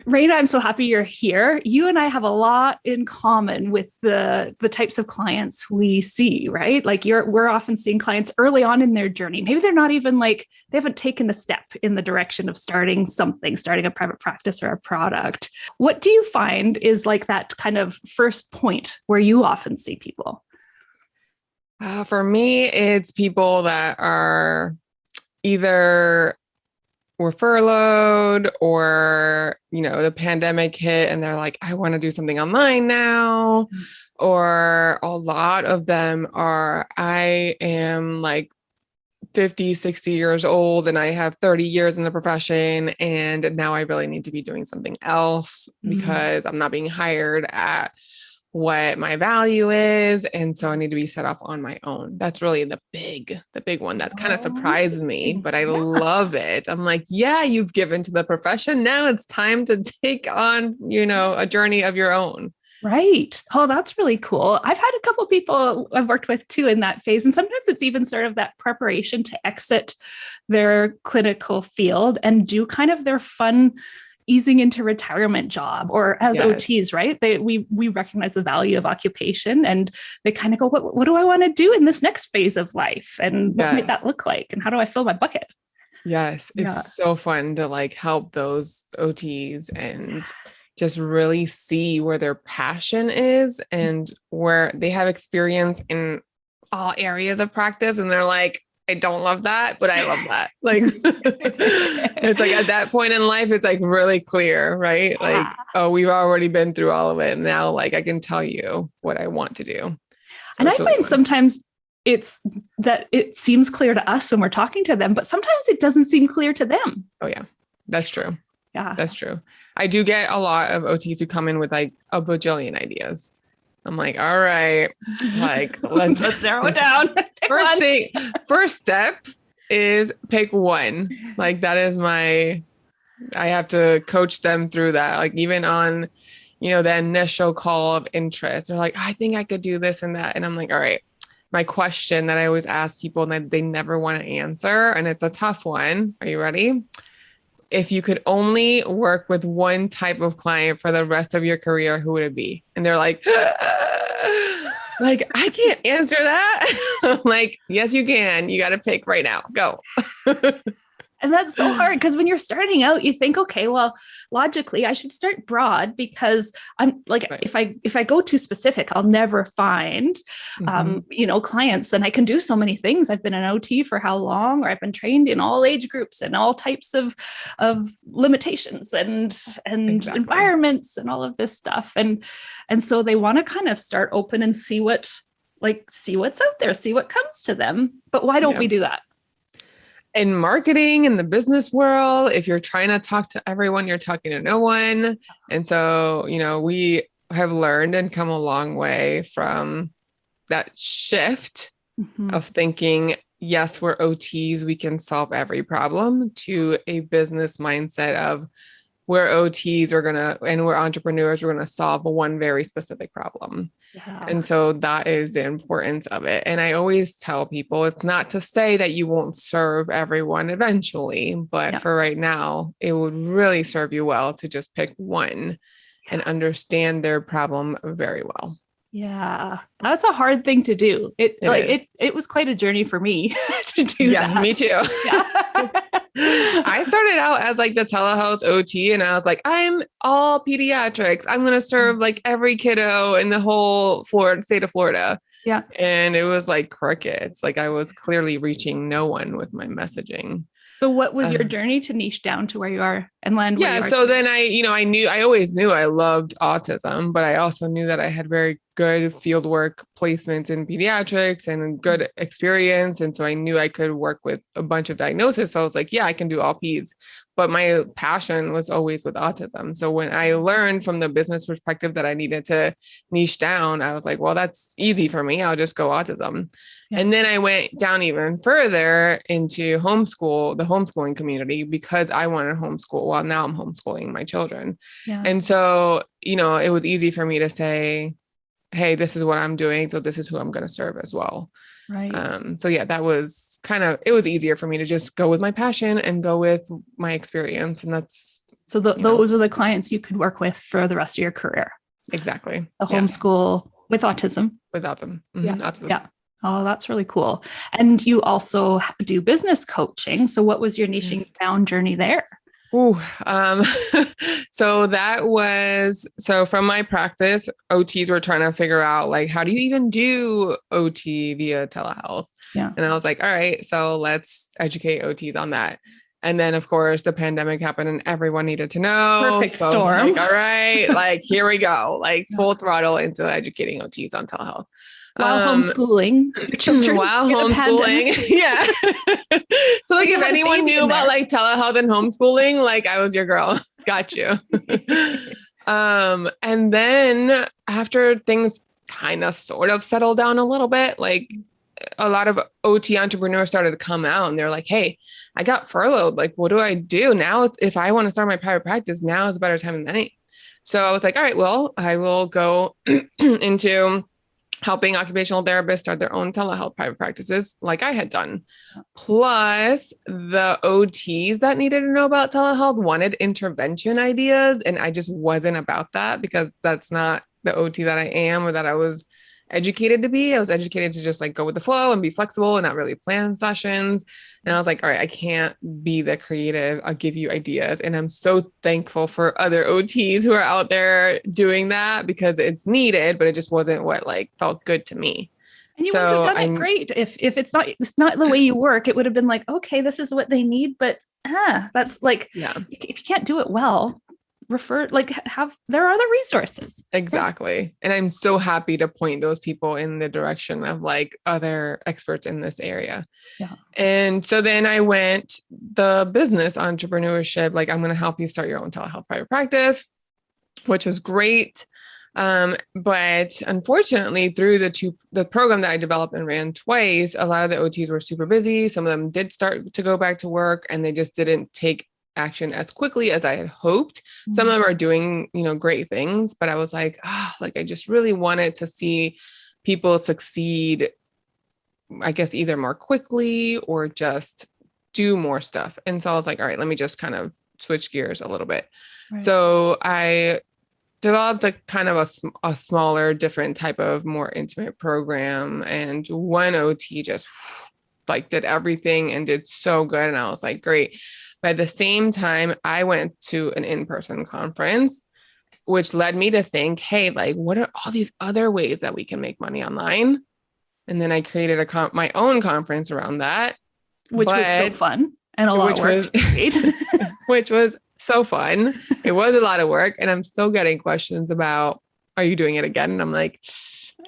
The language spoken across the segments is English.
Reina, I'm so happy you're here. You and I have a lot in common with the types of clients we see, right? Like we're often seeing clients early on in their journey. Maybe they're not even like they haven't taken a step in the direction of starting something, starting a private practice or a product. What do you find is like that kind of first point where you often see people? For me, it's people that are either were furloughed or, the pandemic hit and they're like, I want to do something online now. Or a lot of them are, I am like 50, 60 years old and I have 30 years in the profession. And now I really need to be doing something else because I'm not being hired at what my value is. And so I need to be set off on my own. That's really the big one that kind of surprised me, but I love it. I'm like, yeah, you've given to the profession. Now it's time to take on, a journey of your own. Right. Oh, that's really cool. I've had a couple of people I've worked with too in that phase. And sometimes it's even sort of that preparation to exit their clinical field and do kind of their fun easing into retirement job or as OTs, right? We recognize the value of occupation and they kind of go, what do I want to do in this next phase of life? And what might that look like? And how do I fill my bucket? Yes. It's so fun to like help those OTs and just really see where their passion is and where they have experience in all areas of practice. And they're like, I don't love that, but I love that. Like, it's like at that point in life, it's like really clear, right? Like, oh, we've already been through all of it. And now like, I can tell you what I want to do. So and I find sometimes it's that it seems clear to us when we're talking to them, but sometimes it doesn't seem clear to them. Oh yeah, that's true. Yeah, that's true. I do get a lot of OTs who come in with like a bajillion ideas. I'm like, all right, like let's narrow it down. First step is pick one. Like that is I have to coach them through that. Like even on, the initial call of interest, they're like, I think I could do this and that. And I'm like, all right, my question that I always ask people that they never want to answer, and it's a tough one. Are you ready? If you could only work with one type of client for the rest of your career, who would it be? And they're like, like, I can't answer that. Like, yes, you can. You got to pick right now. Go. And that's so hard because when you're starting out, you think, okay, well, logically, I should start broad because I'm like, if I go too specific, I'll never find, clients. And I can do so many things. I've been an OT for how long, or I've been trained in all age groups and all types of limitations and environments and all of this stuff. And so they want to kind of start open and see what's out there, see what comes to them. But why don't we do that? In marketing, in the business world, if you're trying to talk to everyone, you're talking to no one. And so, we have learned and come a long way from that shift of thinking, yes, we're OTs, we can solve every problem, to a business mindset of we're OTs, and we're entrepreneurs, we're going to solve one very specific problem. Yeah. And so that is the importance of it. And I always tell people, it's not to say that you won't serve everyone eventually, but for right now, it would really serve you well to just pick one and understand their problem very well. Yeah, that's a hard thing to do. It was quite a journey for me to do that. Yeah, me too. Yeah. I started out as like the telehealth OT and I was like, I'm all pediatrics. I'm going to serve like every kiddo in the whole state of Florida. Yeah. And it was like crickets. Like I was clearly reaching no one with my messaging. So what was your journey to niche down to where you are and land where you are? So then I always knew I loved autism, but I also knew that I had very good fieldwork placements in pediatrics and good experience. And so I knew I could work with a bunch of diagnoses. So I was like, yeah, I can do all peds. But my passion was always with autism. So when I learned from the business perspective that I needed to niche down, I was like, well, that's easy for me. I'll just go autism. Yeah. And then I went down even further into the homeschooling community, because I wanted to homeschool. Well, now I'm homeschooling my children. Yeah. And so, it was easy for me to say, hey, this is what I'm doing. So this is who I'm going to serve as well. Right. So yeah, that was it was easier for me to just go with my passion and go with my experience. And that's So those are the clients you could work with for the rest of your career. Exactly. The homeschool with autism. Without them. Mm-hmm. Autism. Yeah. Oh, that's really cool. And you also do business coaching. So what was your niching down journey there? Ooh, so from my practice, OTs were trying to figure out like, how do you even do OT via telehealth? Yeah. And I was like, all right, so let's educate OTs on that. And then of course the pandemic happened and everyone needed to know. Perfect so storm. I was like, all right, like here we go, like full throttle into educating OTs on telehealth. While homeschooling your children. While homeschooling. Yeah. So like if anyone knew about like telehealth and homeschooling, like I was your girl. Got you. And then after things kind of sort of settled down a little bit, like a lot of OT entrepreneurs started to come out and they're like, hey, I got furloughed. Like, what do I do now? If I want to start my private practice, now is a better time than any. So I was like, all right, well, I will go into helping occupational therapists start their own telehealth private practices like I had done. Plus the OTs that needed to know about telehealth wanted intervention ideas. And I just wasn't about that because that's not the OT that I am or that I was educated to be. I was educated to just like go with the flow and be flexible and not really plan sessions. And I was like, all right, I can't be the creative. I'll give you ideas. And I'm so thankful for other OTs who are out there doing that because it's needed, but it just wasn't what like felt good to me. And you would have done it great. If it's not the way you work, it would have been like, okay, this is what they need. But that's like, if you can't do it well, there are other resources. Exactly. And I'm so happy to point those people in the direction of like other experts in this area. Yeah. And so then I went the business entrepreneurship, like I'm going to help you start your own telehealth private practice, which is great. But unfortunately through the program that I developed and ran twice, a lot of the OTs were super busy. Some of them did start to go back to work and they just didn't take action as quickly as I had hoped. Some of them are doing, great things, but I was like, I just really wanted to see people succeed, I guess either more quickly or just do more stuff. And so I was like, all right, let me just kind of switch gears a little bit. Right. So I developed a kind of a smaller, different type of more intimate program. And one OT just like did everything and did so good. And I was like, great. But at the same time, I went to an in-person conference, which led me to think, hey, like, what are all these other ways that we can make money online? And then I created my own conference around that. Which was so fun and a lot of work. Which was so fun. It was a lot of work. And I'm still getting questions about, are you doing it again? And I'm like,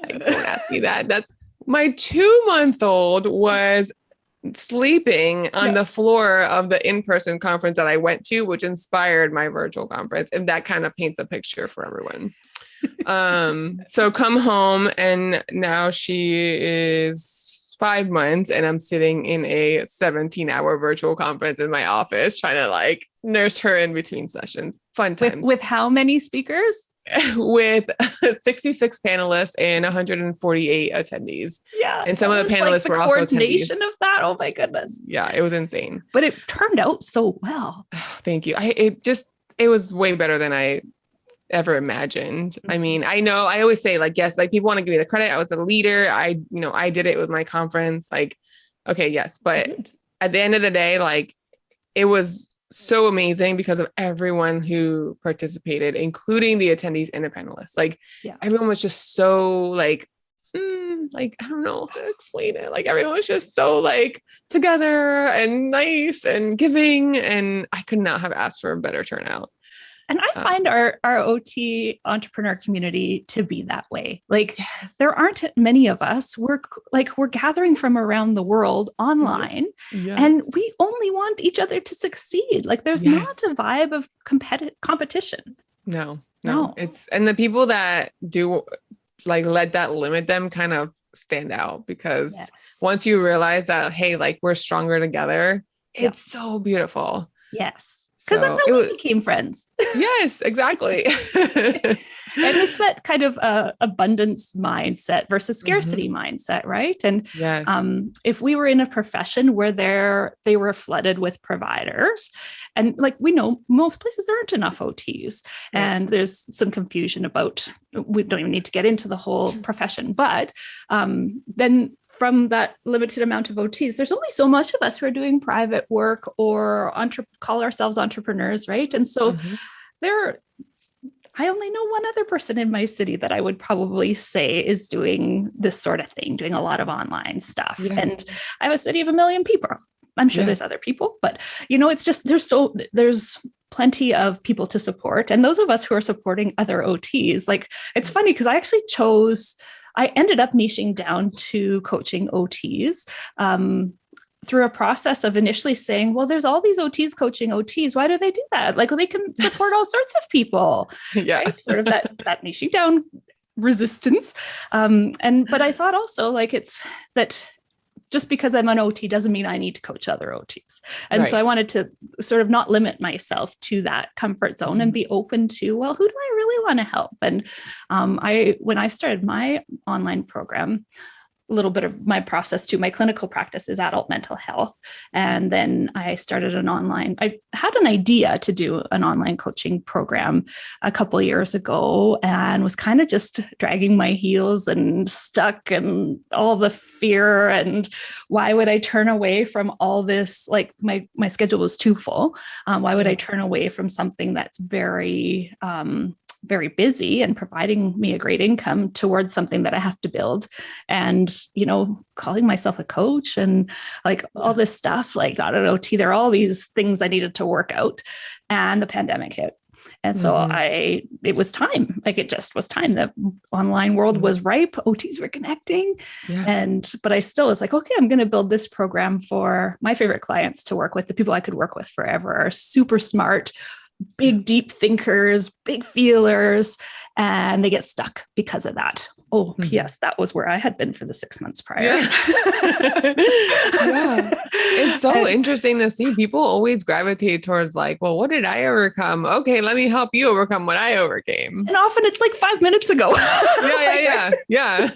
don't ask me that. That's my 2-month-old was sleeping on the floor of the in-person conference that I went to, which inspired my virtual conference. And that kind of paints a picture for everyone. So come home and now she is 5 months and I'm sitting in a 17-hour virtual conference in my office trying to like nurse her in between sessions. Fun times. With how many speakers? With 66 panelists and 148 attendees. Yeah. And some of the panelists were also attendees. Coordination of that. Oh my goodness. Yeah, it was insane. But it turned out so well. Thank you. It was way better than I ever imagined. I mean, I know I always say like, yes, like people want to give me the credit. I was a leader. I did it with my conference. Like, okay, yes. But at the end of the day, like it was so amazing because of everyone who participated, including the attendees and the panelists. Like everyone was just so like, I don't know how to explain it. Like everyone was just so like together and nice and giving. And I could not have asked for a better turnout. And I find our OT entrepreneur community to be that way. Like there aren't many of us. We're gathering from around the world online and we only want each other to succeed. Like there's not a vibe of competition. No. And the people that do like let that limit them kind of stand out because once you realize that, hey, like we're stronger together, it's so beautiful. Yes. Because that's how we became friends. Yes, exactly. And it's that kind of abundance mindset versus scarcity mindset, right? And Yes. if we were in a profession where they were flooded with providers, and like we know most places there aren't enough OTs, Right. and there's some confusion about, we don't even need to get into the whole profession, but then from that limited amount of OTs, there's only so much of us who are doing private work or call ourselves entrepreneurs, right? And so I only know one other person in my city that I would probably say is doing this sort of thing, doing a lot of online stuff. Yeah. And I have a city of 1 million people. I'm sure there's other people, but it's just, there's plenty of people to support. And those of us who are supporting other OTs, like, it's funny because I ended up niching down to coaching OTs through a process of initially saying, well, there's all these OTs coaching OTs. Why do they do that? Like, well, they can support all sorts of people. Yeah. Right? Sort of that niching down resistance. But I thought also, like, it's that just because I'm an OT doesn't mean I need to coach other OTs. And so I wanted to sort of not limit myself to that comfort zone and be open to, well, who do I really want to help? And when I started my online program, a little bit of my process too, my clinical practice is adult mental health. And then I started I had an idea to do an online coaching program a couple of years ago, and was kind of just dragging my heels and stuck, and all the fear, and why would I turn away from all this? Like, my schedule was too full. Why would I turn away from something that's very, very busy and providing me a great income towards something that I have to build? And, calling myself a coach and like all this stuff, like, not an OT, there are all these things I needed to work out, and the pandemic hit. And so it was time. Like, it just was time. The online world was ripe. OTs were connecting. Yeah. But I still was like, okay, I'm going to build this program for my favorite clients to work with. The people I could work with forever are super smart, big, deep thinkers, big feelers, and they get stuck because of that. Oh, P.S. That was where I had been for the 6 months prior. Yeah. It's so interesting to see. People always gravitate towards like, well, what did I overcome? Okay, let me help you overcome what I overcame. And often it's like 5 minutes ago. Yeah.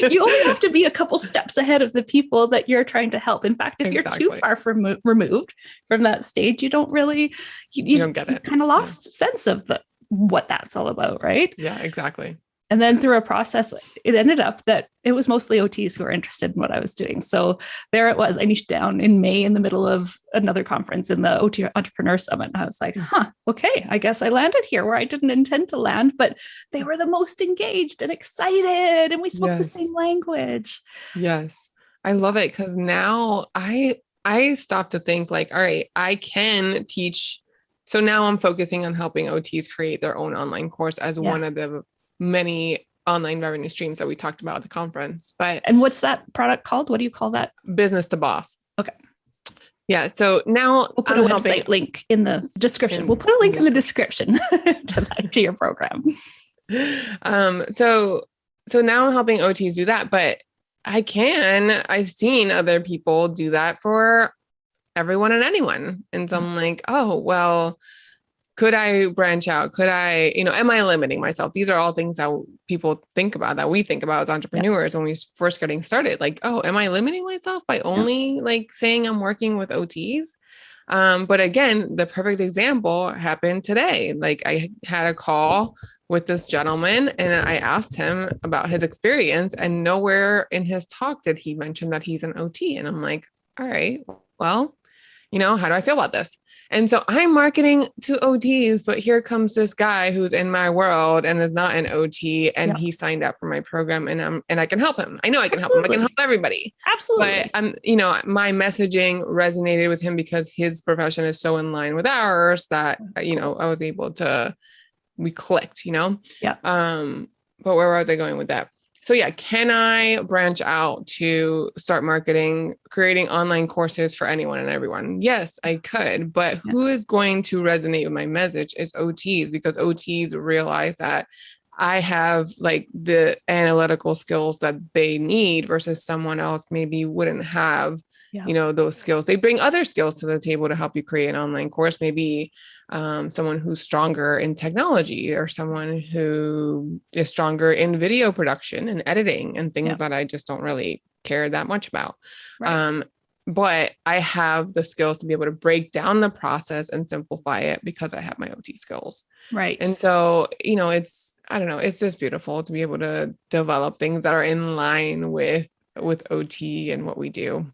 You only have to be a couple steps ahead of the people that you're trying to help. In fact, if you're too far removed from that stage, you don't really, you don't get it. Kind of lost sense of what that's all about, right? Yeah, exactly. And then through a process, it ended up that it was mostly OTs who were interested in what I was doing. So there it was. I niched down in May in the middle of another conference in the OT Entrepreneur Summit. And I was like, okay, I guess I landed here where I didn't intend to land, but they were the most engaged and excited, and we spoke the same language. Yes. I love it, because now I stopped to think like, all right, I can teach. So now I'm focusing on helping OTs create their own online course as one of the many online revenue streams that we talked about at the conference. And what's that product called? What do you call that? Business to Boss. Okay. Yeah. So now we'll put a website link in the description. We'll put a link in the description to your program. So now I'm helping OTs do that, but I've seen other people do that for everyone and anyone. And so I'm like, oh, well, could I branch out? Could I, am I limiting myself? These are all things that people think about, that we think about as entrepreneurs when we first getting started. Like, oh, am I limiting myself by only like saying I'm working with OTs? But again, the perfect example happened today. Like, I had a call with this gentleman and I asked him about his experience, and nowhere in his talk did he mention that he's an OT. And I'm like, all right, well, how do I feel about this? And so I'm marketing to OTs, but here comes this guy who's in my world and is not an OT, and he signed up for my program, and I can help him. I know I can help him. I can help everybody. Absolutely. But my messaging resonated with him because his profession is so in line with ours that, we clicked, Yeah. But where was I going with that? So yeah, can I branch out to start creating online courses for anyone and everyone? Yes, I could, but who is going to resonate with my message is OTs, because OTs realize that I have like the analytical skills that they need versus someone else maybe wouldn't have Yeah. you know, those skills. They bring other skills to the table to help you create an online course. Maybe someone who's stronger in technology, or someone who is stronger in video production and editing and things that I just don't really care that much about. Right. But I have the skills to be able to break down the process and simplify it because I have my OT skills. Right. And so, you know, I don't know, it's just beautiful to be able to develop things that are in line with OT and what we do.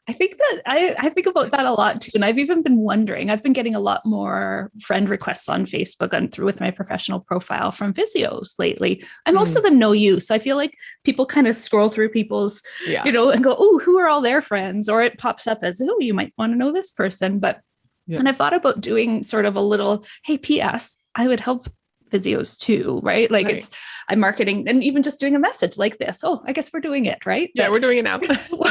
I think that I think about that a lot too. And I've even been wondering, I've been getting a lot more friend requests on Facebook and through with my professional profile from physios lately. And most of them know you. So I feel like people kind of scroll through people's, and go, oh, who are all their friends? Or it pops up as, oh, you might want to know this person. But and I've thought about doing sort of a little, hey, PS, I would help physios too, right? Like I'm marketing, and even just doing a message like this. Oh, I guess we're doing it, right? Yeah, we're doing it now.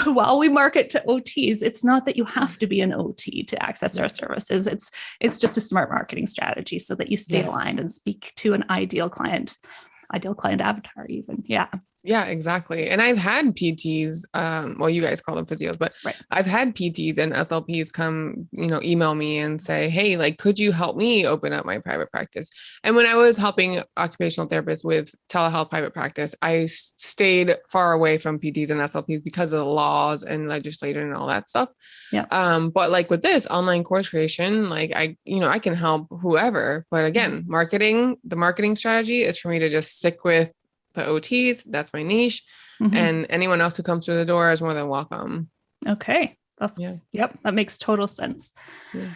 While we market to OTs, it's not that you have to be an OT to access our services. It's just a smart marketing strategy so that you stay aligned and speak to an ideal client avatar even. Yeah, exactly. And I've had PTs, well, you guys call them physios, but I've had PTs and SLPs come, email me and say, hey, like, could you help me open up my private practice? And when I was helping occupational therapists with telehealth private practice, I stayed far away from PTs and SLPs because of the laws and legislation and all that stuff. Yeah. But like with this online course creation, like I can help whoever, but again, the marketing strategy is for me to just stick with the OTs. That's my niche. And anyone else who comes through the door is more than welcome. Okay. That makes total sense. Yeah.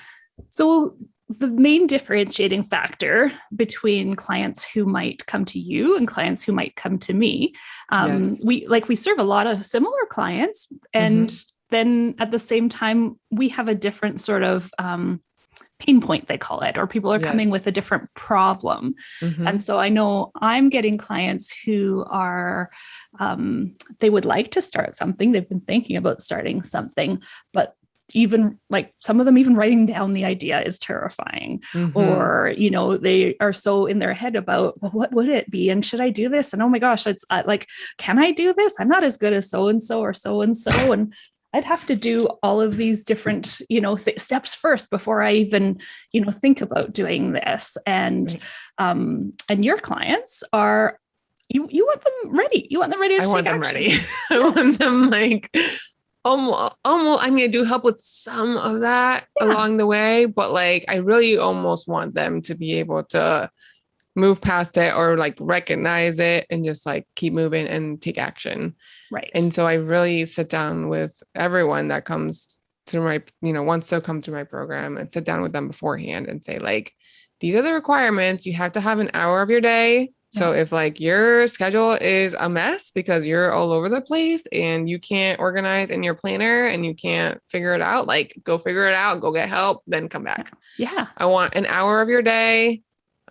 So the main differentiating factor between clients who might come to you and clients who might come to me, we serve a lot of similar clients, and then at the same time, we have a different sort of pain point, they call it, or people are coming with a different problem. And so I know I'm getting clients who are, they would like to start something. They've been thinking about starting something, but even like some of them, even writing down the idea is terrifying, or, they are so in their head about, well, what would it be? And should I do this? And oh my gosh, it's like, can I do this? I'm not as good as so-and-so or so-and-so. And I'd have to do all of these different, steps first before I even, think about doing this. And, and your clients are, you want them ready. You want them ready to take action. Ready. I want them like almost, I mean, I do help with some of that along the way, but like, I really almost want them to be able to move past it, or like recognize it and just like keep moving and take action. Right. And so I really sit down with everyone that comes to my, wants to come through my program, and sit down with them beforehand and say, like, these are the requirements. You have to have an hour of your day. So if like your schedule is a mess because you're all over the place and you can't organize in your planner and you can't figure it out, like go figure it out, go get help, then come back. Yeah. I want an hour of your day,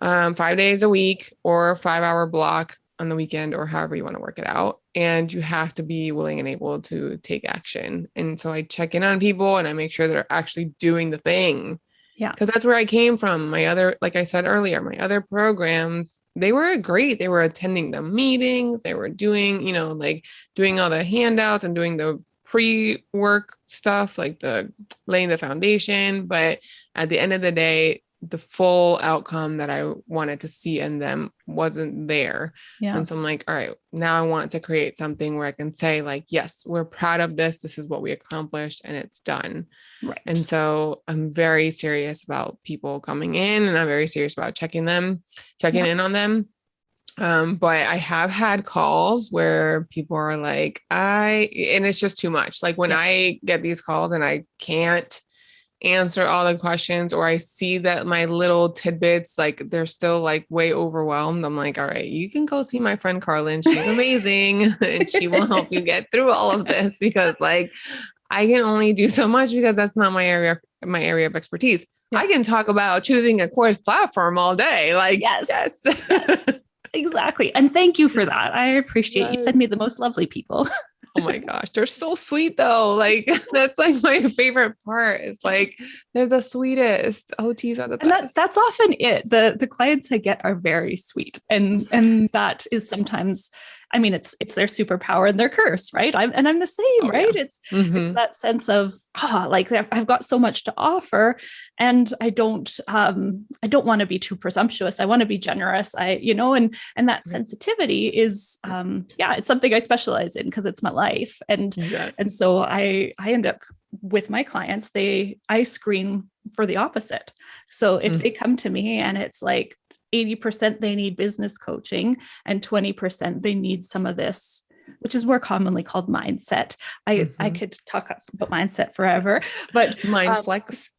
5 days a week, or a 5-hour block on the weekend, or however you want to work it out. And you have to be willing and able to take action. And so I check in on people and I make sure they're actually doing the thing. Yeah. Because that's where I came from. My other, like I said earlier, my other programs, they were great. They were attending the meetings. They were doing, like doing all the handouts and doing the pre-work stuff, like the laying the foundation. But at the end of the day, the full outcome that I wanted to see in them wasn't there. Yeah. And so I'm like, all right, now I want to create something where I can say like, yes, we're proud of this. This is what we accomplished and it's done. Right. And so I'm very serious about people coming in, and I'm very serious about checking in on them. But I have had calls where people are like, and it's just too much. Like when I get these calls and I can't answer all the questions, or I see that my little tidbits, like they're still like way overwhelmed, I'm like, all right, you can go see my friend Carlyn. She's amazing. And she will help you get through all of this, because like I can only do so much, because that's not my area of expertise. I can talk about choosing a course platform all day. Like, yes. Exactly. And thank you for that. I appreciate you. Send me the most lovely people. Oh my gosh, they're so sweet though. Like that's like my favorite part, is like they're the sweetest. OTs are the best. And that's often it. The clients I get are very sweet. And that is sometimes I mean, it's their superpower and their curse, right? I'm the same, right? Yeah. It's that sense of, like I've got so much to offer, and I don't want to be too presumptuous. I want to be generous. And that sensitivity is, it's something I specialize in because it's my life. And so I end up with my clients, I screen for the opposite. So if they come to me and it's like 80% they need business coaching and 20% they need some of this, which is more commonly called mindset. I could talk about mindset forever, but mind flex.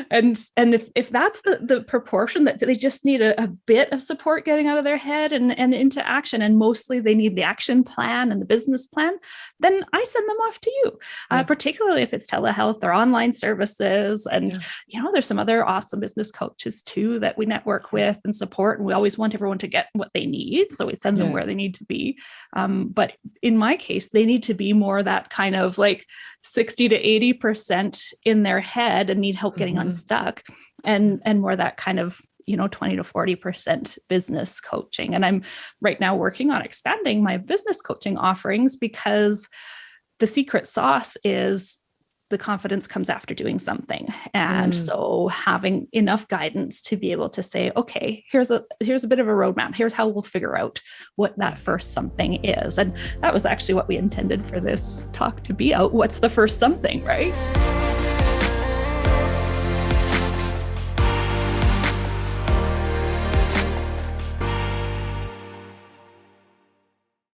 And if that's the proportion, that they just need a bit of support getting out of their head and into action, and mostly they need the action plan and the business plan, then I send them off to you, particularly if it's telehealth or online services. And there's some other awesome business coaches too that we network with and support, and we always want everyone to get what they need, so we send them where they need to be. But in my case, they need to be more that kind of like 60 to 80% in their head and need help getting unstuck, and more that kind of 20 to 40% business coaching. And I'm right now working on expanding my business coaching offerings, because the secret sauce is the confidence comes after doing something. And so having enough guidance to be able to say, okay, here's a bit of a roadmap. Here's how we'll figure out what that first something is. And that was actually what we intended for this talk to be out. What's the first something, right?